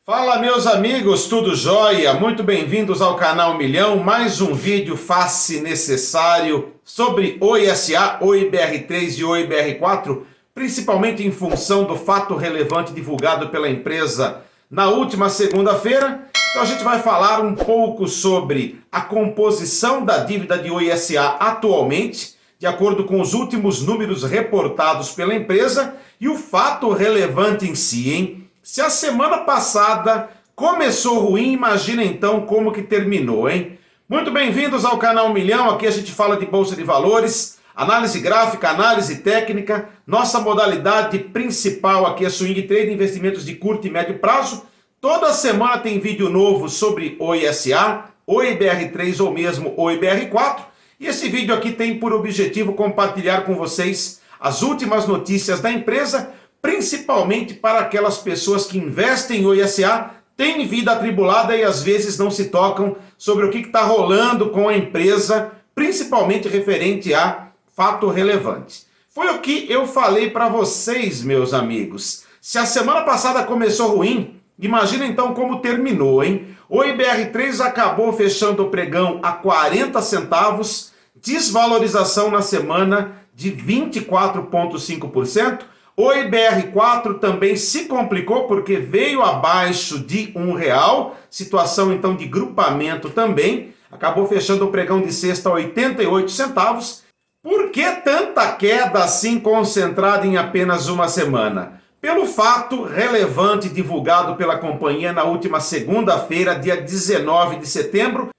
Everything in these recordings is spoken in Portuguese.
Fala, meus amigos, tudo jóia? Muito bem-vindos ao canal Milhão, mais um vídeo face necessário sobre Oi S.A., Oi BR3 e Oi BR4, principalmente em função do fato relevante divulgado pela empresa na última segunda-feira. Então a gente vai falar um pouco sobre a composição da dívida de Oi S.A. atualmente, de acordo com os últimos números reportados pela empresa, e o fato relevante em si, hein? Se a semana passada começou ruim, imagina então como que terminou, hein? Muito bem-vindos ao canal Milhão, aqui a gente fala de Bolsa de Valores, análise gráfica, análise técnica. Nossa modalidade principal aqui é Swing Trade, investimentos de curto e médio prazo. Toda semana tem vídeo novo sobre Oi S.A., Oi BR3 ou mesmo Oi BR4. E esse vídeo aqui tem por objetivo compartilhar com vocês as últimas notícias da empresa, principalmente para aquelas pessoas que investem em Oi S.A., têm vida atribulada e às vezes não se tocam sobre o que está rolando com a empresa, principalmente referente a fato relevante. Foi o que eu falei para vocês, meus amigos. Se a semana passada começou ruim, imagina então como terminou, hein? Oi BR3 acabou fechando o pregão a 40 centavos, desvalorização na semana de 24,5%. Oi BR4 também se complicou porque veio abaixo de R$1, situação então de grupamento também, acabou fechando o pregão de sexta a 88 centavos. Por que tanta queda assim concentrada em apenas uma semana? Pelo fato relevante divulgado pela companhia na última segunda-feira, dia 19 de setembro,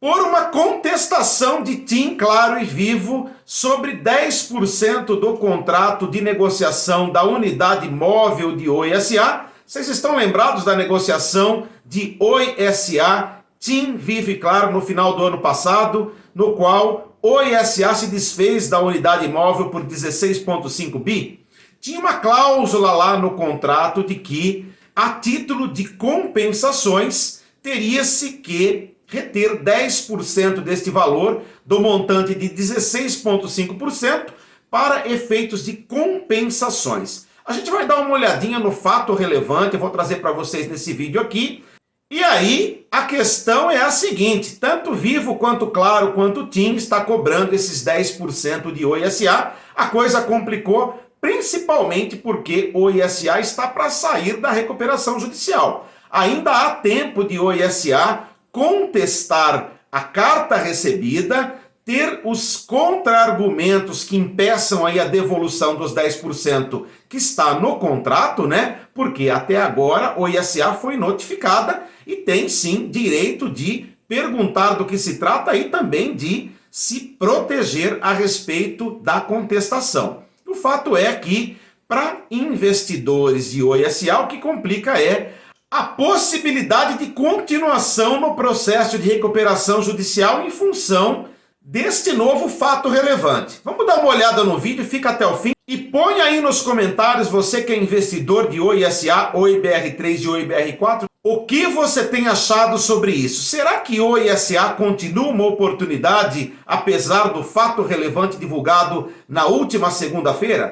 por uma contestação de TIM, Claro e Vivo sobre 10% do contrato de negociação da unidade móvel de Oi S.A. Vocês estão lembrados da negociação de Oi S.A., TIM, Vivo e Claro no final do ano passado, no qual Oi S.A. se desfez da unidade móvel por 16,5 bi? Tinha uma cláusula lá no contrato de que, a título de compensações, teria-se que reter 10% deste valor, do montante de 16,5%, para efeitos de compensações. A gente vai dar uma olhadinha no fato relevante, eu vou trazer para vocês nesse vídeo aqui. E aí, a questão é a seguinte: tanto Vivo, quanto Claro, quanto TIM está cobrando esses 10% de Oi S.A. A coisa complicou, principalmente porque Oi S.A. está para sair da recuperação judicial. Ainda há tempo de Oi S.A. contestar a carta recebida, ter os contra-argumentos que impeçam aí a devolução dos 10% que está no contrato, né? Porque até agora Oi S.A. foi notificada e tem sim direito de perguntar do que se trata e também de se proteger a respeito da contestação. O fato é que, para investidores de Oi S.A., o que complica é a possibilidade de continuação no processo de recuperação judicial em função deste novo fato relevante. Vamos dar uma olhada no vídeo, fica até o fim e põe aí nos comentários, você que é investidor de Oi S.A., Oi BR3 e Oi BR4, o que você tem achado sobre isso? Será que Oi S.A. continua uma oportunidade, apesar do fato relevante divulgado na última segunda-feira?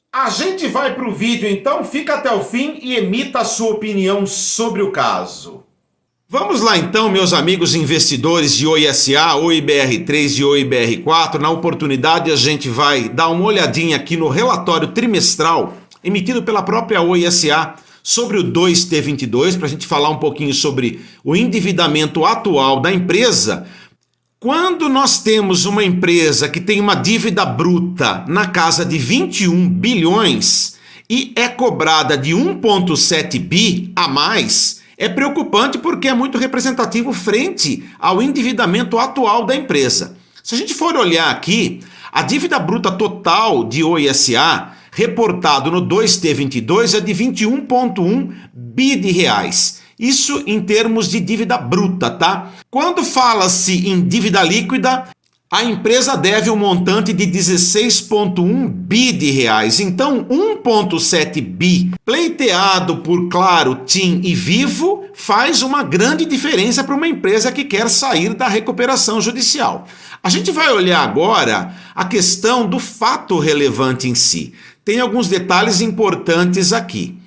A gente vai para o vídeo então, fica até o fim e emita a sua opinião sobre o caso. Vamos lá então, meus amigos investidores de Oi S.A., Oi BR3 e Oi BR4. Na oportunidade a gente vai dar uma olhadinha aqui no relatório trimestral emitido pela própria Oi S.A. sobre o 2T22, para a gente falar um pouquinho sobre o endividamento atual da empresa. Quando nós temos uma empresa que tem uma dívida bruta na casa de 21 bilhões e é cobrada de 1,7 bi a mais, é preocupante porque é muito representativo frente ao endividamento atual da empresa. Se a gente for olhar aqui, a dívida bruta total de Oi S.A., reportado no 2T22, é de 21,1 bi de reais. Isso em termos de dívida bruta, tá? Quando fala-se em dívida líquida, a empresa deve um montante de 16,1 bi de reais. Então, 1,7 bi pleiteado por Claro, TIM e Vivo faz uma grande diferença para uma empresa que quer sair da recuperação judicial. A gente vai olhar agora a questão do fato relevante em si. Tem alguns detalhes importantes aqui.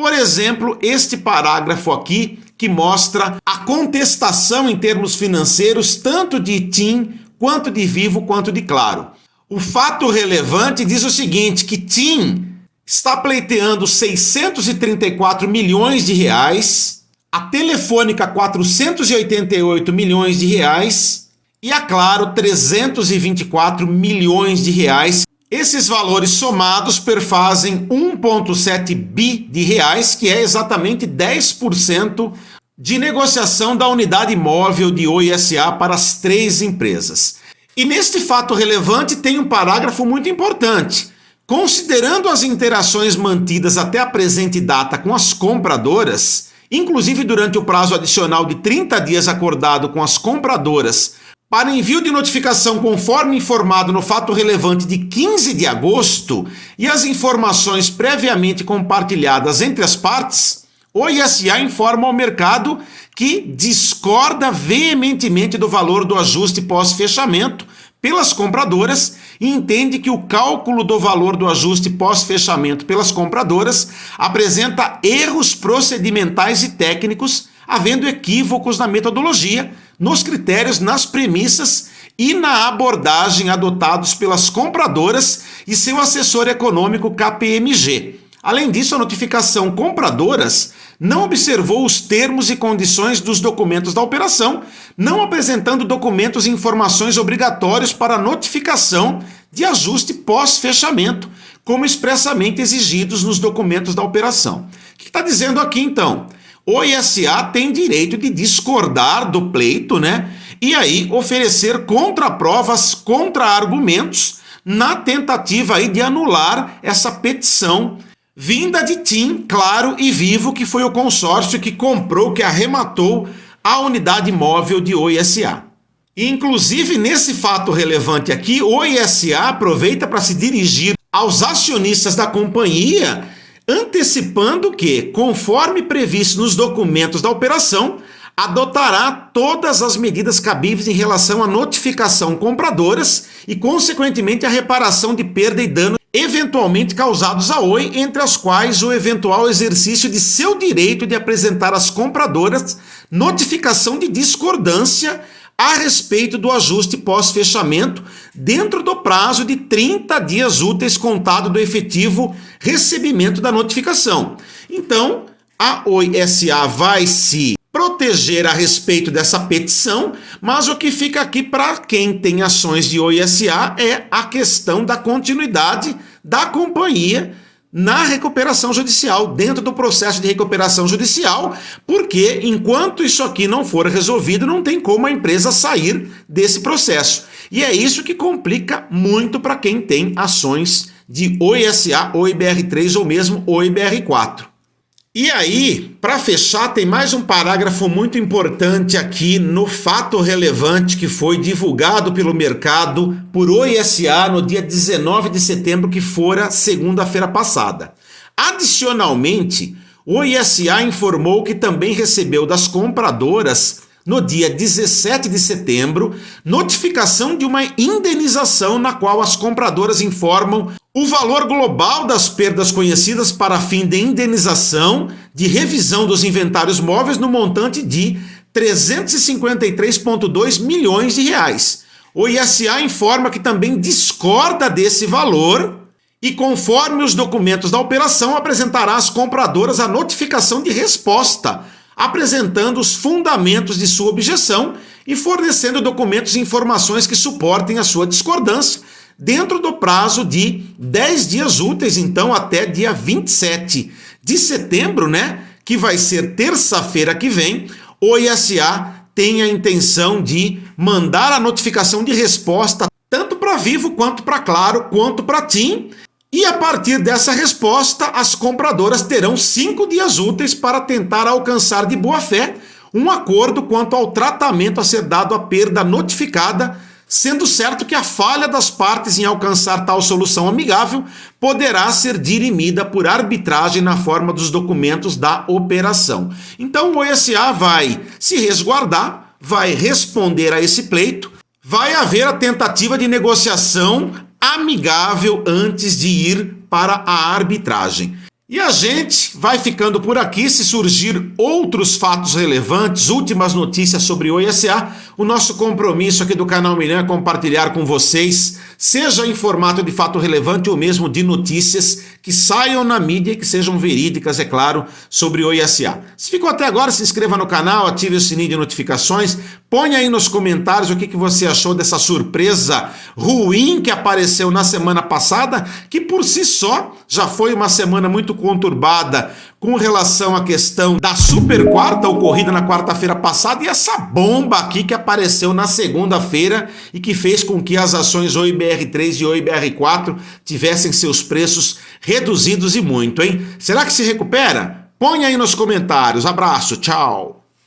Por exemplo, este parágrafo aqui que mostra a contestação em termos financeiros tanto de TIM, quanto de Vivo, quanto de Claro. O fato relevante diz o seguinte, que TIM está pleiteando 634 milhões de reais, a Telefônica 488 milhões de reais e a Claro 324 milhões de reais. Esses valores somados perfazem 1,7 bi de reais, que é exatamente 10% de negociação da unidade móvel de Oi S.A. para as três empresas. E neste fato relevante tem um parágrafo muito importante. Considerando as interações mantidas até a presente data com as compradoras, inclusive durante o prazo adicional de 30 dias acordado com as compradoras, para envio de notificação conforme informado no fato relevante de 15 de agosto e as informações previamente compartilhadas entre as partes, Oi S.A. informa ao mercado que discorda veementemente do valor do ajuste pós-fechamento pelas compradoras e entende que o cálculo do valor do ajuste pós-fechamento pelas compradoras apresenta erros procedimentais e técnicos, havendo equívocos na metodologia, nos critérios, nas premissas e na abordagem adotados pelas compradoras e seu assessor econômico KPMG. Além disso, a notificação compradoras não observou os termos e condições dos documentos da operação, não apresentando documentos e informações obrigatórios para notificação de ajuste pós-fechamento, como expressamente exigidos nos documentos da operação. O que está dizendo aqui, então? Oi S.A. tem direito de discordar do pleito, e aí oferecer contraprovas, contra-argumentos, na tentativa aí de anular essa petição vinda de TIM, Claro e Vivo, que foi o consórcio que comprou, que arrematou a unidade móvel de Oi S.A. Inclusive, nesse fato relevante aqui, Oi S.A. aproveita para se dirigir aos acionistas da companhia, antecipando que, conforme previsto nos documentos da operação, adotará todas as medidas cabíveis em relação à notificação compradoras e, consequentemente, a reparação de perda e dano eventualmente causados a Oi, entre as quais o eventual exercício de seu direito de apresentar às compradoras notificação de discordância a respeito do ajuste pós-fechamento dentro do prazo de 30 dias úteis contado do efetivo recebimento da notificação. Então, a Oi S.A. vai se proteger a respeito dessa petição, mas o que fica aqui para quem tem ações de Oi S.A. é a questão da continuidade da companhia na recuperação judicial, dentro do processo de recuperação judicial, porque enquanto isso aqui não for resolvido, não tem como a empresa sair desse processo. E é isso que complica muito para quem tem ações de Oi S.A., Oi BR3 ou mesmo Oi BR4. E aí, para fechar, tem mais um parágrafo muito importante aqui no fato relevante que foi divulgado pelo mercado por Oi S.A. no dia 19 de setembro, que fora segunda-feira passada. Adicionalmente, Oi S.A. informou que também recebeu das compradoras, no dia 17 de setembro, notificação de uma indenização na qual as compradoras informam o valor global das perdas conhecidas para fim de indenização de revisão dos inventários móveis no montante de 353,2 milhões de reais. O ISA informa que também discorda desse valor e, conforme os documentos da operação, apresentará às compradoras a notificação de resposta, apresentando os fundamentos de sua objeção e fornecendo documentos e informações que suportem a sua discordância, dentro do prazo de 10 dias úteis, então até dia 27 de setembro, que vai ser terça-feira que vem, o ISA tem a intenção de mandar a notificação de resposta tanto para Vivo, quanto para Claro, quanto para TIM, e a partir dessa resposta, as compradoras terão 5 dias úteis para tentar alcançar de boa fé um acordo quanto ao tratamento a ser dado à perda notificada, sendo certo que a falha das partes em alcançar tal solução amigável poderá ser dirimida por arbitragem na forma dos documentos da operação. Então o ISA vai se resguardar, vai responder a esse pleito, vai haver a tentativa de negociação amigável antes de ir para a arbitragem. E a gente vai ficando por aqui. Se surgir outros fatos relevantes, últimas notícias sobre o Oi S.A., o nosso compromisso aqui do Canal Milhão é compartilhar com vocês, seja em formato de fato relevante ou mesmo de notícias que saiam na mídia e que sejam verídicas, é claro, sobre o Oi S.A. Se ficou até agora, se inscreva no canal, ative o sininho de notificações, ponha aí nos comentários o que você achou dessa surpresa ruim que apareceu na semana passada, que por si só já foi uma semana muito conturbada com relação à questão da super quarta ocorrida na quarta-feira passada e essa bomba aqui que apareceu na segunda-feira e que fez com que as ações Oi BR3 e Oi BR4 tivessem seus preços reduzidos e muito, hein? Será que se recupera? Põe aí nos comentários. Abraço, tchau!